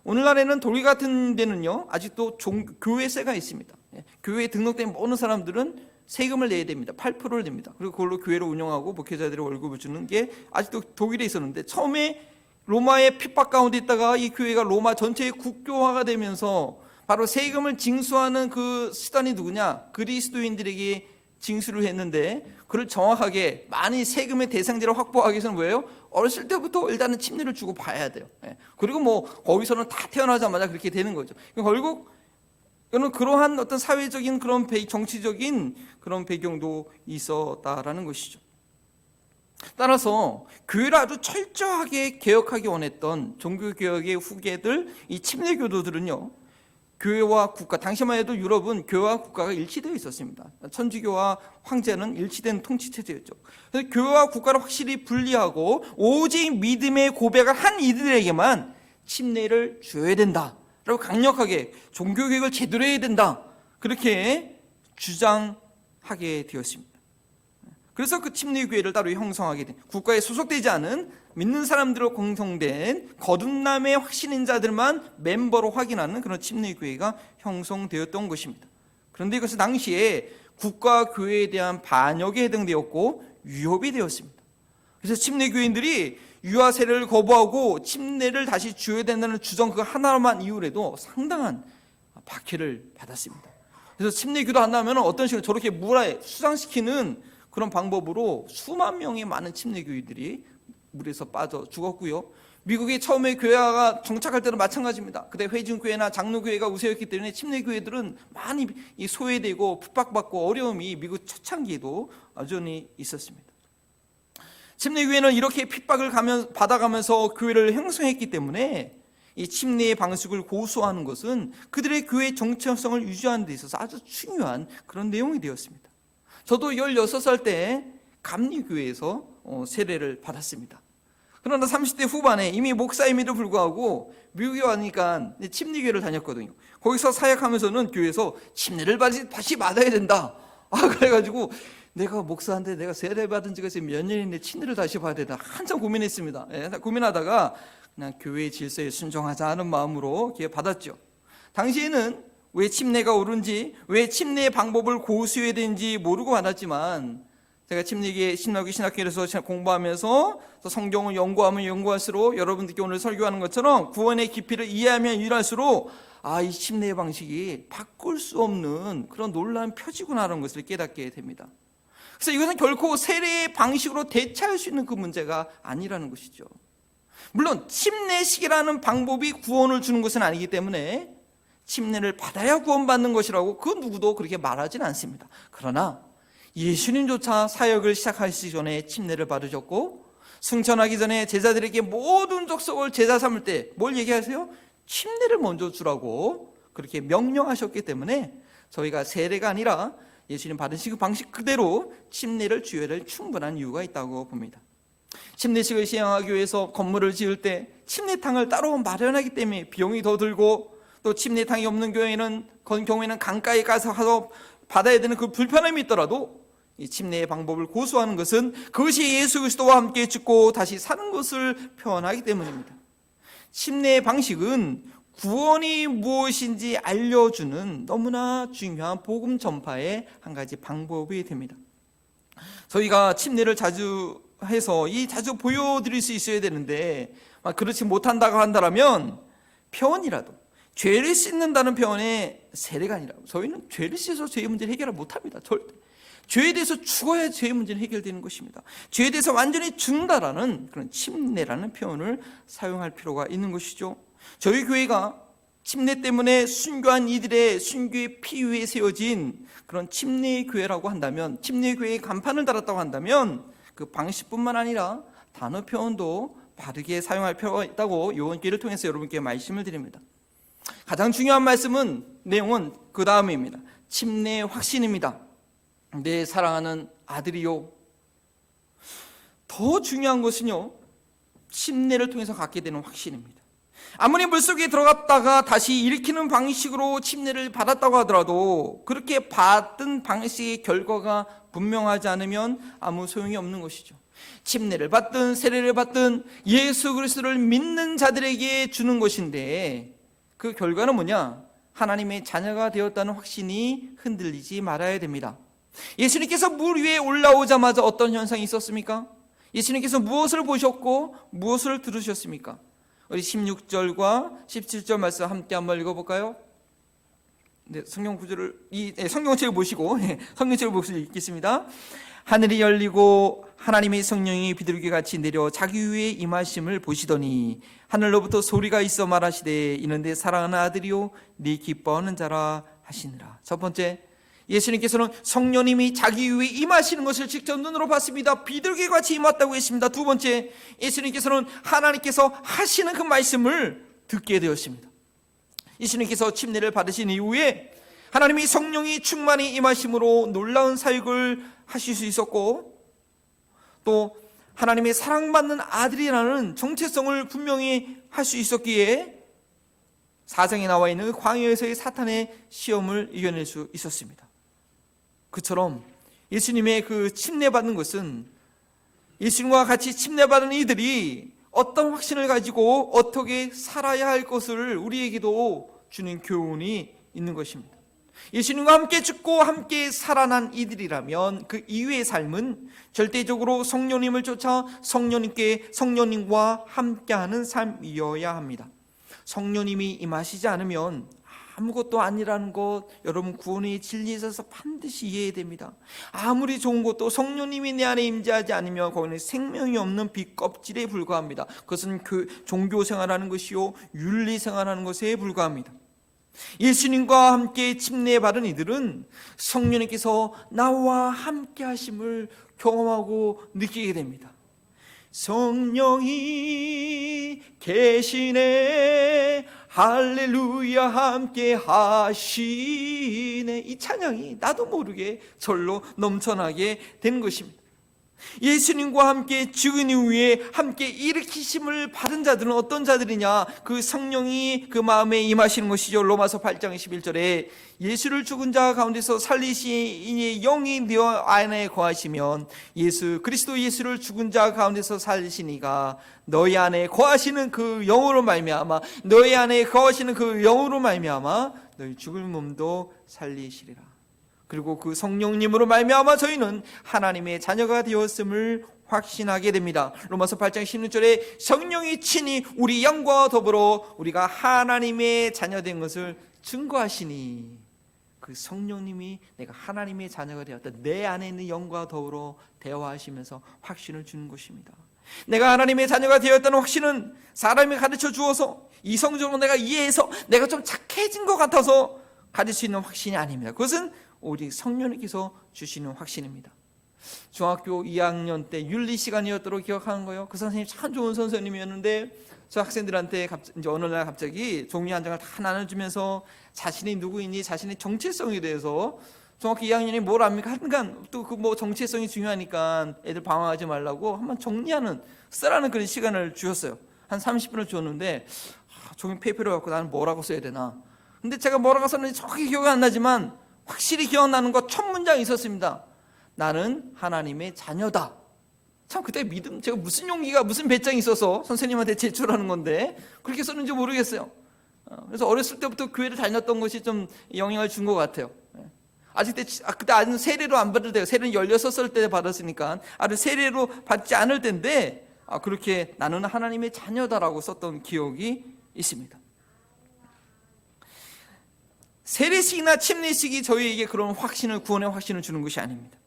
[SPEAKER 1] 오늘날에는 독일 같은 데는요, 아직도 교회세가 있습니다. 교회에 등록된 모든 사람들은 세금을 내야 됩니다. 8%를 냅니다. 그리고 그걸로 교회를 운영하고 목회자들의 월급을 주는 게 아직도 독일에 있었는데, 처음에 로마의 핍박 가운데 있다가 이 교회가 로마 전체의 국교화가 되면서 바로 세금을 징수하는 그 수단이 누구냐? 그리스도인들에게 징수를 했는데, 그를 정확하게 많이 세금의 대상자를 확보하기 위해서는 뭐예요? 어렸을 때부터 일단은 침례를 주고 봐야 돼요. 그리고 뭐 거기서는 다 태어나자마자 그렇게 되는 거죠. 결국 이거는 그러한 어떤 사회적인 그런 정치적인 그런 배경도 있었다라는 것이죠. 따라서 교회를 아주 철저하게 개혁하기 원했던 종교개혁의 후계들, 이 침례교도들은요, 교회와 국가, 당시만 해도 유럽은 교회와 국가가 일치되어 있었습니다. 천주교와 황제는 일치된 통치체제였죠. 그래서 교회와 국가를 확실히 분리하고 오직 믿음의 고백을 한 이들에게만 침례를 줘야 된다 라고 강력하게 종교개혁을 제대로 해야 된다, 그렇게 주장하게 되었습니다. 그래서 그 침례교회를 따로 형성하게 된, 국가에 소속되지 않은 믿는 사람들로 공통된 거듭남의 확신인 자들만 멤버로 확인하는 그런 침례교회가 형성되었던 것입니다. 그런데 이것은 당시에 국가 교회에 대한 반역에 해당되었고 위협이 되었습니다. 그래서 침례교인들이 유아 세례를 거부하고 침례를 다시 줘야 된다는 주장 그 하나만 이유로도 상당한 박해를 받았습니다. 그래서 침례기도 한다면 어떤 식으로 저렇게 물에 수상시키는 그런 방법으로 수만 명의 많은 침례교인들이 물에서 빠져 죽었고요. 미국이 처음에 교회가 정착할 때도 마찬가지입니다. 그때 회중교회나 장로교회가 우세였기 때문에 침례교회들은 많이 소외되고 핍박받고 어려움이 미국 초창기에도 여전히 있었습니다. 침례교회는 이렇게 핍박을 받아가면서 교회를 형성했기 때문에 이 침례의 방식을 고수하는 것은 그들의 교회의 정체성을 유지하는 데 있어서 아주 중요한 그런 내용이 되었습니다. 저도 16살 때 감리교회에서 세례를 받았습니다. 그러나 30대 후반에 이미 목사임에도 불구하고 미국에 와니까 침례교회를 다녔거든요. 거기서 사역하면서는 교회에서 침례를 다시 받아야 된다. 그래가지고 내가 목사인데 내가 세례 받은 지가 지금 몇 년인데 침례를 다시 받아야 된다. 한참 고민했습니다. 고민하다가 그냥 교회의 질서에 순종하자 하는 마음으로 받았죠. 당시에는 왜 침례가 옳은지, 왜 침례의 방법을 고수해야 되는지 모르고 받았지만, 제가 침례기 신학교에서 공부하면서 성경을 연구하면 연구할수록 여러분들께 오늘 설교하는 것처럼 구원의 깊이를 이해하면 이해할수록 이 침례의 방식이 바꿀 수 없는 그런 놀라운 표지구나라는 것을 깨닫게 됩니다. 그래서 이것은 결코 세례의 방식으로 대체할 수 있는 그 문제가 아니라는 것이죠. 물론 침례식이라는 방법이 구원을 주는 것은 아니기 때문에 침례를 받아야 구원받는 것이라고 그 누구도 그렇게 말하지는 않습니다. 그러나 예수님조차 사역을 시작하시기 전에 침례를 받으셨고, 승천하기 전에 제자들에게 모든 족속을 제자 삼을 때 뭘 얘기하세요? 침례를 먼저 주라고 그렇게 명령하셨기 때문에 저희가 세례가 아니라 예수님 받으신 그 방식 그대로 침례를 주어야 될 충분한 이유가 있다고 봅니다. 침례식을 시행하기 위해서 건물을 지을 때 침례탕을 따로 마련하기 때문에 비용이 더 들고, 또 침례탕이 없는 경우에는 강가에 가서 받아야 되는 그 불편함이 있더라도 이 침례의 방법을 고수하는 것은 그것이 예수 그리스도와 함께 죽고 다시 사는 것을 표현하기 때문입니다. 침례의 방식은 구원이 무엇인지 알려주는 너무나 중요한 복음 전파의 한 가지 방법이 됩니다. 저희가 침례를 자주 해서 자주 보여드릴 수 있어야 되는데, 그렇지 못한다고 한다면 표현이라도, 죄를 씻는다는 표현의 세례가 아니라, 저희는 죄를 씻어서 죄의 문제를 해결을 못합니다. 절대. 죄에 대해서 죽어야 죄의 문제는 해결되는 것입니다. 죄에 대해서 완전히 죽는다라는 그런 침례라는 표현을 사용할 필요가 있는 것이죠. 저희 교회가 침례 때문에 순교한 이들의 순교의 피 위에 세워진 그런 침례의 교회라고 한다면, 침례의 교회에 간판을 달았다고 한다면 그 방식뿐만 아니라 단어 표현도 바르게 사용할 필요가 있다고 요한계를 통해서 여러분께 말씀을 드립니다. 가장 중요한 내용은 그 다음입니다. 침례의 확신입니다. 내 사랑하는 아들이요. 더 중요한 것은요, 침례를 통해서 갖게 되는 확신입니다. 아무리 물속에 들어갔다가 다시 일으키는 방식으로 침례를 받았다고 하더라도 그렇게 받은 방식의 결과가 분명하지 않으면 아무 소용이 없는 것이죠. 침례를 받든 세례를 받든 예수 그리스도를 믿는 자들에게 주는 것인데, 그 결과는 뭐냐? 하나님의 자녀가 되었다는 확신이 흔들리지 말아야 됩니다. 예수님께서 물 위에 올라오자마자 어떤 현상이 있었습니까? 예수님께서 무엇을 보셨고 무엇을 들으셨습니까? 우리 16절과 17절 말씀 함께 한번 읽어볼까요? 네, 성경책을 보시고 성경책을 보시고 읽겠습니다. 하늘이 열리고 하나님의 성령이 비둘기같이 내려 자기 위에 임하심을 보시더니 하늘로부터 소리가 있어 말하시되 이는 내 사랑하는 아들이요 네 기뻐하는 자라 하시니라. 첫 번째, 예수님께서는 성령님이 자기 위에 임하시는 것을 직접 눈으로 봤습니다. 비둘기같이 임했다고 했습니다. 두 번째, 예수님께서는 하나님께서 하시는 그 말씀을 듣게 되었습니다. 예수님께서 침례를 받으신 이후에 하나님이 성령이 충만히 임하심으로 놀라운 사역을 하실 수 있었고, 또 하나님의 사랑받는 아들이라는 정체성을 분명히 할 수 있었기에 사장에 나와 있는 광야에서의 사탄의 시험을 이겨낼 수 있었습니다. 그처럼 예수님의 그 침례받는 것은 예수님과 같이 침례받은 이들이 어떤 확신을 가지고 어떻게 살아야 할 것을 우리에게도 주는 교훈이 있는 것입니다. 예수님과 함께 죽고 함께 살아난 이들이라면 그 이후의 삶은 절대적으로 성령님을 쫓아 성령님과 함께하는 삶이어야 합니다. 성령님이 임하시지 않으면 아무것도 아니라는 것, 여러분 구원의 진리에 있어서 반드시 이해해야 됩니다. 아무리 좋은 것도 성령님이 내 안에 임재하지 않으면 거기는 생명이 없는 빛껍질에 불과합니다. 그것은 종교생활하는 것이요 윤리생활하는 것에 불과합니다. 예수님과 함께 침례받은 이들은 성령님께서 나와 함께 하심을 경험하고 느끼게 됩니다. 성령이 계시네 할렐루야 함께 하시네, 이 찬양이 나도 모르게 절로 넘쳐나게 된 것입니다. 예수님과 함께 죽은 이후에 함께 일으키심을 받은 자들은 어떤 자들이냐? 그 성령이 그 마음에 임하시는 것이죠. 로마서 8장 11절에 예수를 죽은 자 가운데서 살리신 이의 영이 네 안에 거하시면 그리스도 예수를 죽은 자 가운데서 살리신 이가 너희 안에 거하시는 그 영으로 말미암아 너희 안에 거하시는 그 영으로 말미암아 너희 죽을 몸도 살리시리라. 그리고 그 성령님으로 말미암아 저희는 하나님의 자녀가 되었음을 확신하게 됩니다. 로마서 8장 16절에 성령이 친히 우리 영과 더불어 우리가 하나님의 자녀된 것을 증거하시니, 그 성령님이 내가 하나님의 자녀가 되었다, 내 안에 있는 영과 더불어 대화하시면서 확신을 주는 것입니다. 내가 하나님의 자녀가 되었다는 확신은 사람이 가르쳐 주어서 이성적으로 내가 이해해서 내가 좀 착해진 것 같아서 가질 수 있는 확신이 아닙니다. 그것은 오직 성령님께서 주시는 확신입니다. 중학교 2학년 때 윤리 시간이었도록 기억하는 거예요. 그 선생님이 참 좋은 선생님이었는데 저 학생들한테 이제 어느 날 갑자기 종이 한 장을 다 나눠주면서 자신이 누구인지 자신의 정체성에 대해서, 중학교 2학년이 뭘 압니까? 하여간 또 그 뭐 정체성이 중요하니까 애들 방황하지 말라고 한번 쓰라는 그런 시간을 주셨어요. 한 30분을 주었는데 종이 페이퍼를 갖고 나는 뭐라고 써야 되나. 근데 제가 뭐라고 썼는지 정확히 기억이 안 나지만 확실히 기억나는 거 첫 문장이 있었습니다. 나는 하나님의 자녀다. 참 그때 믿음, 제가 무슨 용기가 무슨 배짱이 있어서 선생님한테 제출하는 건데 그렇게 썼는지 모르겠어요. 그래서 어렸을 때부터 교회를 다녔던 것이 좀 영향을 준 것 같아요. 그때 아직 세례로 안 받을 때요. 세례는 16살 때 받았으니까 아직 세례로 받지 않을 때인데 그렇게 나는 하나님의 자녀다라고 썼던 기억이 있습니다. 세례식이나 침례식이 저희에게 그런 구원의 확신을 주는 것이 아닙니다.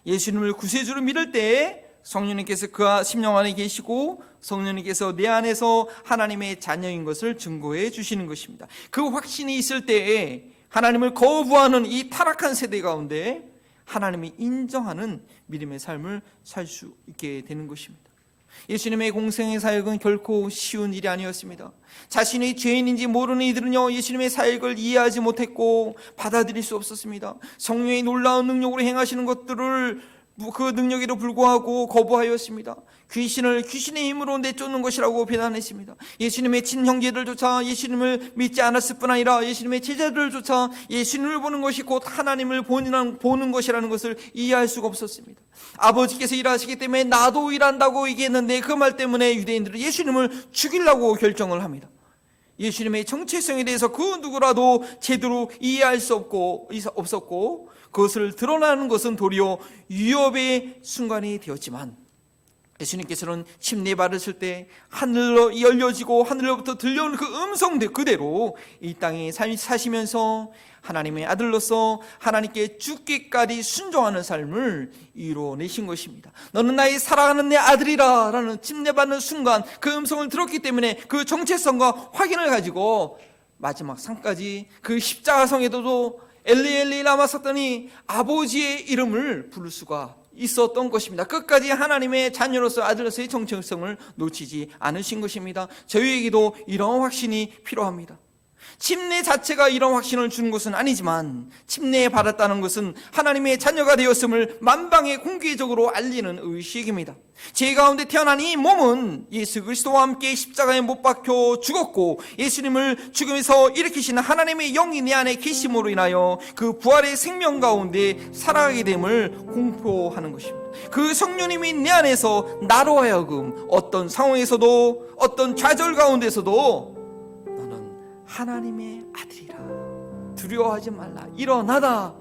[SPEAKER 1] 예수님을 구세주로 믿을 때 성령님께서 그와 심령 안에 계시고 성령님께서 내 안에서 하나님의 자녀인 것을 증거해 주시는 것입니다. 그 확신이 있을 때에 하나님을 거부하는 이 타락한 세대 가운데 하나님이 인정하는 믿음의 삶을 살 수 있게 되는 것입니다. 예수님의 공생의 사역은 결코 쉬운 일이 아니었습니다. 자신이 죄인인지 모르는 이들은요, 예수님의 사역을 이해하지 못했고 받아들일 수 없었습니다. 성령의 놀라운 능력으로 행하시는 것들을 그 능력에도 불구하고 거부하였습니다. 귀신의 힘으로 내쫓는 것이라고 비난했습니다. 예수님의 친형제들조차 예수님을 믿지 않았을 뿐 아니라 예수님의 제자들조차 예수님을 보는 것이 곧 하나님을 보는 것이라는 것을 이해할 수가 없었습니다. 아버지께서 일하시기 때문에 나도 일한다고 얘기했는데 그 말 때문에 유대인들은 예수님을 죽이려고 결정을 합니다. 예수님의 정체성에 대해서 그 누구라도 제대로 이해할 수 없었고 그것을 드러나는 것은 도리어 위협의 순간이 되었지만, 예수님께서는 침례 받으실 때 하늘로 열려지고 하늘로부터 들려오는 그 음성 그대로 이 땅에 사시면서 하나님의 아들로서 하나님께 죽기까지 순종하는 삶을 이루어내신 것입니다. 너는 나의 사랑하는 내 아들이라 라는 침례받는 순간 그 음성을 들었기 때문에 그 정체성과 확인을 가지고 마지막 상까지 그 십자가성에도 엘리 엘리 라마 삭다니 아버지의 이름을 부를 수가 있었던 것입니다. 끝까지 하나님의 자녀로서 아들로서의 정체성을 놓치지 않으신 것입니다. 저희에게도 이런 확신이 필요합니다. 침례 자체가 이런 확신을 주는 것은 아니지만, 침례 받았다는 것은 하나님의 자녀가 되었음을 만방에 공개적으로 알리는 의식입니다. 제 가운데 태어난 이 몸은 예수 그리스도와 함께 십자가에 못 박혀 죽었고, 예수님을 죽음에서 일으키신 하나님의 영이 내 안에 계심으로 인하여 그 부활의 생명 가운데 살아가게 됨을 공표하는 것입니다. 그 성령님이 내 안에서 나로 하여금 어떤 상황에서도, 어떤 좌절 가운데서도 하나님의 아들이라, 두려워하지 말라, 일어나다,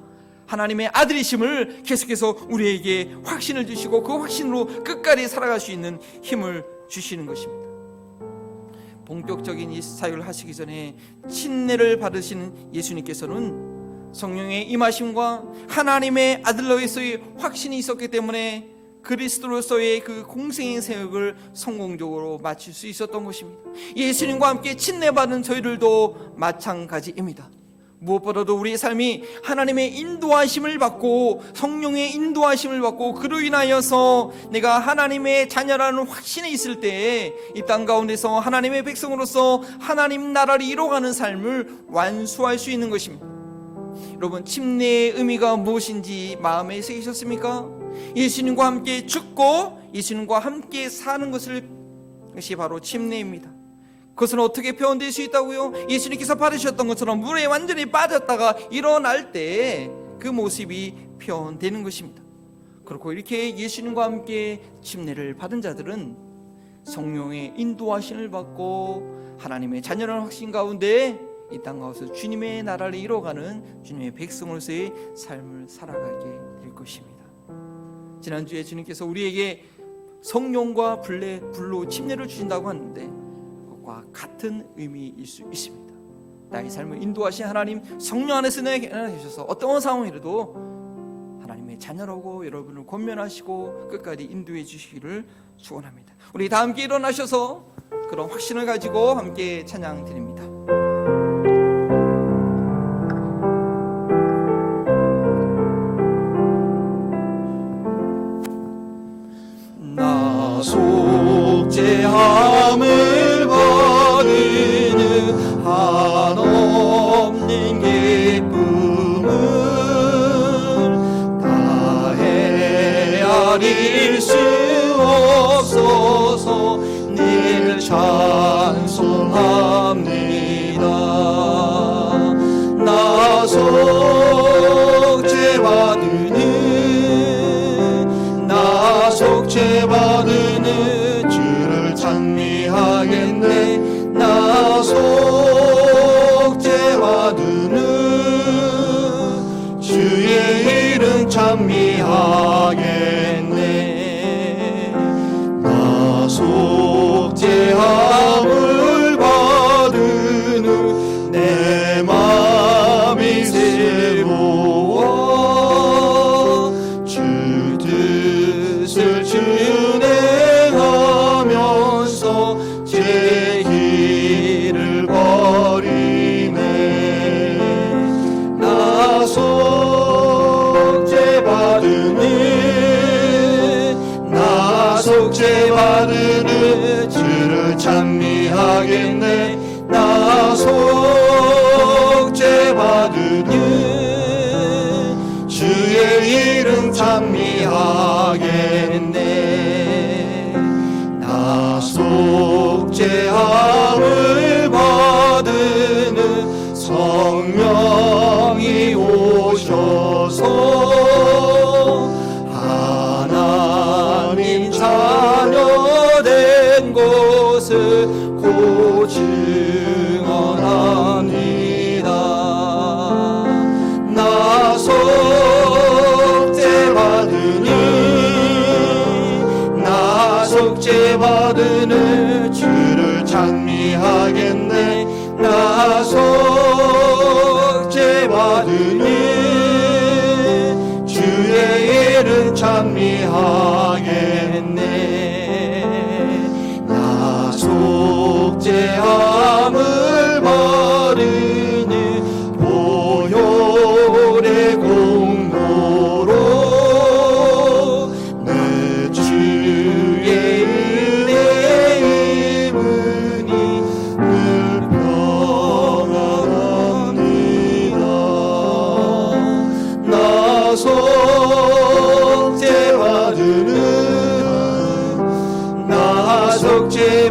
[SPEAKER 1] 하나님의 아들이심을 계속해서 우리에게 확신을 주시고 그 확신으로 끝까지 살아갈 수 있는 힘을 주시는 것입니다. 본격적인 이 사역을 하시기 전에 침례를 받으시는 예수님께서는 성령의 임하심과 하나님의 아들로서의 확신이 있었기 때문에 그리스도로서의 그 공생의 사역을 성공적으로 마칠 수 있었던 것입니다. 예수님과 함께 침례받은 저희들도 마찬가지입니다. 무엇보다도 우리의 삶이 하나님의 인도하심을 받고 성령의 인도하심을 받고 그로 인하여서 내가 하나님의 자녀라는 확신이 있을 때에 이 땅 가운데서 하나님의 백성으로서 하나님 나라를 이뤄가는 삶을 완수할 수 있는 것입니다. 여러분, 침례의 의미가 무엇인지 마음에 새기셨습니까? 예수님과 함께 죽고 예수님과 함께 사는 것이 바로 침례입니다. 그것은 어떻게 표현될 수 있다고요? 예수님께서 받으셨던 것처럼 물에 완전히 빠졌다가 일어날 때 그 모습이 표현되는 것입니다. 그렇고 이렇게 예수님과 함께 침례를 받은 자들은 성령의 인도하심을 받고 하나님의 자녀라는 확신 가운데 이 땅 가운데서 주님의 나라를 이뤄가는 주님의 백성으로서의 삶을 살아가게 될 것입니다. 지난주에 주님께서 우리에게 성령과 불로 침례를 주신다고 하는데 그것과 같은 의미일 수 있습니다. 나의 삶을 인도하신 하나님, 성령 안에서 내게 계셔서 어떤 상황이라도 하나님의 자녀라고 여러분을 권면하시고 끝까지 인도해 주시기를 축원합니다. 우리 다 함께 일어나셔서 그런 확신을 가지고 함께 찬양 드립니다.
[SPEAKER 2] 속죄함을 받으는 한없는 기쁨을 다 헤아릴 수 없어서 늘 찬송합니다. 나 속죄받으는 주를 찬미하겠네. 나 속죄받으는 주의 이름 찬미하겠네. 나 속죄함을 받으는 내 맘이 새로워 주 뜻을 준행하면서 제 길을 버리네. 나 속죄받으는 주를 찬미하겠네. 나 속죄받으는 주의 이름 찬미하겠네. 나 속죄함을 받으는 성령이 오셔서 하나님 자녀 된 것을 고증하겠네. 원합니다. 나 속죄 받으니 주를 찬미하겠네. 나 속죄 받으니 주의 이름 찬미하겠네. 나 속죄함을 받으니 보혈의 공로로 내 주의 이름이 늘 평안합니다. 나 속죄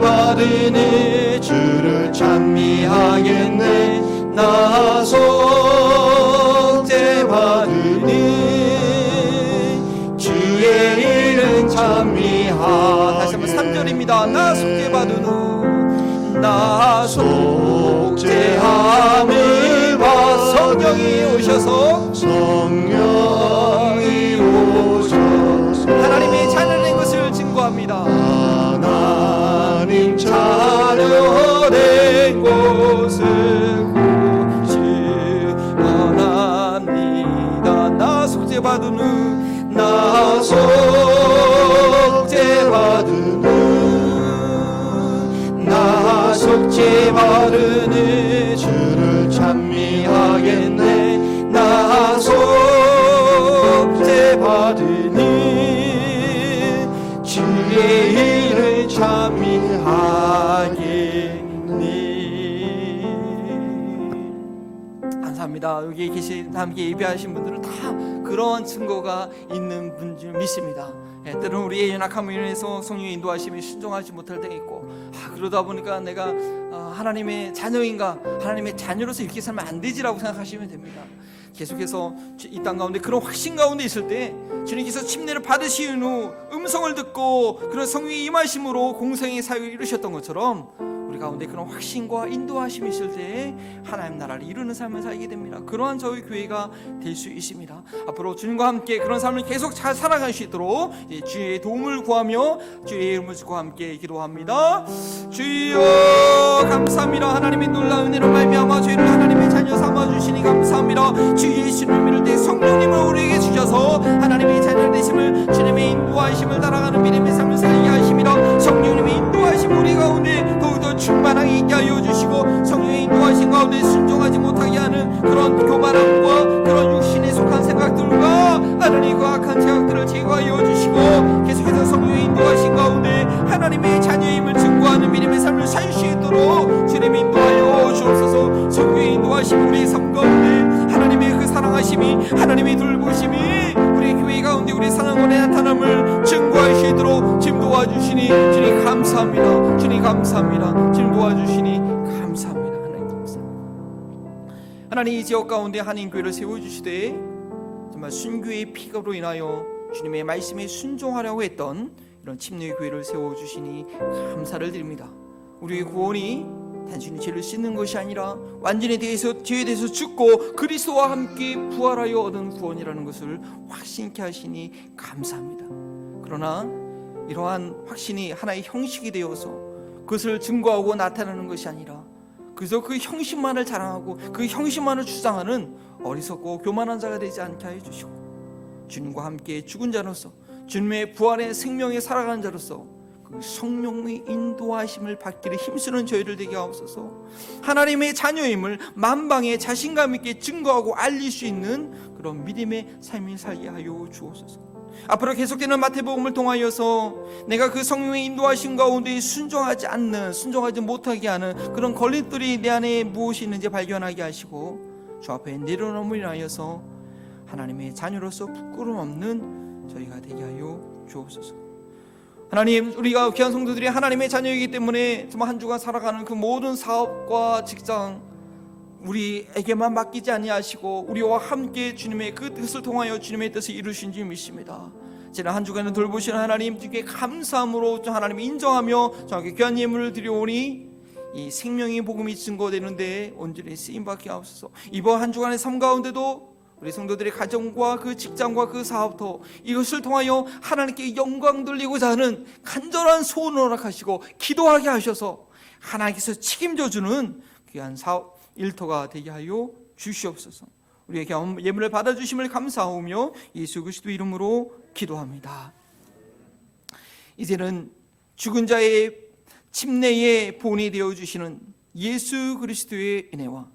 [SPEAKER 2] 받으니 주를 찬미하겠네. 나 속죄 받으니 주의 이름 찬미하겠네.
[SPEAKER 1] 다시 한번 3절입니다. 나 속죄 받으니
[SPEAKER 2] 나 속죄함을 받으니
[SPEAKER 1] 성령이 오셔서 하나님의 자녀된 것을 증거합니다.
[SPEAKER 2] 하나님 자녀된 것을
[SPEAKER 1] 고시원합니다. 나 속죄 받으니
[SPEAKER 2] 나 속죄 받으니 주를 찬미하겠네. 나 속죄 받으니 주의 이름 찬미하겠니.
[SPEAKER 1] 감사합니다. 여기 계신 함께 예배하신 분들은 다 그런 증거가 있는 분 줄 믿습니다. 때로는 우리의 연약함을 인해서 성령의 인도하심에 순종하지 못할 때가 있고, 그러다 보니까 내가 하나님의 자녀인가, 하나님의 자녀로서 이렇게 살면 안 되지라고 생각하시면 됩니다. 계속해서 이 땅 가운데 그런 확신 가운데 있을 때 주님께서 침례를 받으신 후 음성을 듣고 그런 성령의 임하심으로 공생의 사역을 이루셨던 것처럼 우리 가운데 그런 확신과 인도하심이 있을 때 하나님 나라를 이루는 삶을 살게 됩니다. 그러한 저희 교회가 될 수 있습니다. 앞으로 주님과 함께 그런 삶을 계속 잘 살아갈 수 있도록 주의 도움을 구하며 주의 이름을 주고 함께 기도합니다. 주여 감사합니다. 하나님의 놀라운 은혜로 말미암아 저희를 하나님의 자녀 삼아주시니 감사합니다. 주 예수를 믿을 때 성령님을 우리에게 주셔서 하나님의 자녀 되심을, 주님의 인도하심을 따라가는 믿음의 삶을 살게 하십니다. 성령님의 인도하심 우리 가운데 더욱더 충만하게 있게 하여 주시고, 성령의 인도하심 가운데 순종하지 못하게 하는 그런 교만함과 그런 육신에 속한 생각들과 하나님과 악한 생각들을 제거하여 주시고, 계속해서 성령의 인도하심 가운데 하나님의 자녀임을 증거하는 믿음의 삶을 살 수 있도록 주님이 인도하여 주옵소서. 성령의 인도하심 우리의 삶 가운데 하나님의 그 사랑하심이, 하나님의 돌보심이 우리 교회 가운데 우리 사랑원에 나타남을 증거할 수 있도록 주님 도와주시니 주님 감사합니다. 주님 감사합니다. 주님 도와주시니 감사합니다. 하나님 감사합니다. 하나님 이 지역 가운데 한인교회를 세워주시되 정말 순교의 피가로 인하여 주님의 말씀에 순종하려고 했던 이런 침례교회를 세워주시니 감사를 드립니다. 우리의 구원이 단순히 죄를 씻는 것이 아니라 완전히 죄에 대해서 죽고 그리스도와 함께 부활하여 얻은 구원이라는 것을 확신케 하시니 감사합니다. 그러나 이러한 확신이 하나의 형식이 되어서 그것을 증거하고 나타내는 것이 아니라 그래서 그 형식만을 자랑하고 그 형식만을 주장하는 어리석고 교만한 자가 되지 않게 하여 주시고, 주님과 함께 죽은 자로서 주님의 부활의 생명에 살아가는 자로서 그 성령의 인도하심을 받기를 힘쓰는 저희를 되게 하옵소서. 하나님의 자녀임을 만방에 자신감 있게 증거하고 알릴 수 있는 그런 믿음의 삶을 살게 하여 주옵소서. 앞으로 계속되는 마태복음을 통하여서 내가 그 성령의 인도하심 가운데 순종하지 못하게 하는 그런 걸림돌이 내 안에 무엇이 있는지 발견하게 하시고 주 앞에 내려놓음을 인하여서 하나님의 자녀로서 부끄러움 없는 저희가 되게 하여 주옵소서. 하나님, 우리가 귀한 성도들이 하나님의 자녀이기 때문에 정말 한 주간 살아가는 그 모든 사업과 직장 우리에게만 맡기지 아니하시고 우리와 함께 주님의 그 뜻을 통하여 주님의 뜻을 이루신 줄 믿습니다. 지난 한 주간을 돌보시는 하나님 주께 감사함으로 하나님 인정하며 정확히 귀한 예물을 드려오니 이 생명의 복음이 증거되는데 온전히 쓰임받게 하옵소서. 이번 한 주간의 삶 가운데도 우리 성도들의 가정과 그 직장과 그 사업터, 이것을 통하여 하나님께 영광 돌리고자 하는 간절한 소원을 허락하시고 기도하게 하셔서 하나님께서 책임져 주는 귀한 사업 일터가 되게 하여 주시옵소서. 우리에게 예물을 받아주심을 감사하오며 예수 그리스도 이름으로 기도합니다. 이제는 죽은 자의 침례의 본이 되어주시는 예수 그리스도의 은혜와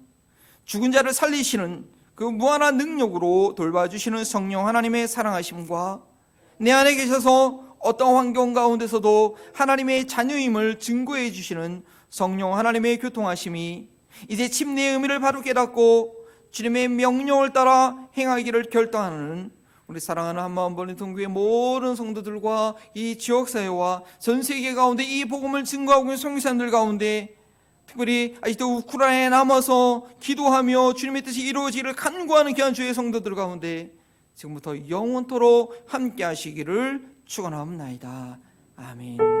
[SPEAKER 1] 죽은 자를 살리시는 그 무한한 능력으로 돌봐주시는 성령 하나님의 사랑하심과 내 안에 계셔서 어떤 환경 가운데서도 하나님의 자녀임을 증거해 주시는 성령 하나님의 교통하심이 이제 침례의 의미를 바로 깨닫고 주님의 명령을 따라 행하기를 결단하는 우리 사랑하는 한마음벌린 동교의 모든 성도들과 이 지역사회와 전세계 가운데 이 복음을 증거하고 있는 성교사님들 가운데 특별히 아직도 우크라이나에 남아서 기도하며 주님의 뜻이 이루어지기를 간구하는 귀한 주의 성도들 가운데 지금부터 영원토록 함께 하시기를 축원하옵나이다. 아멘.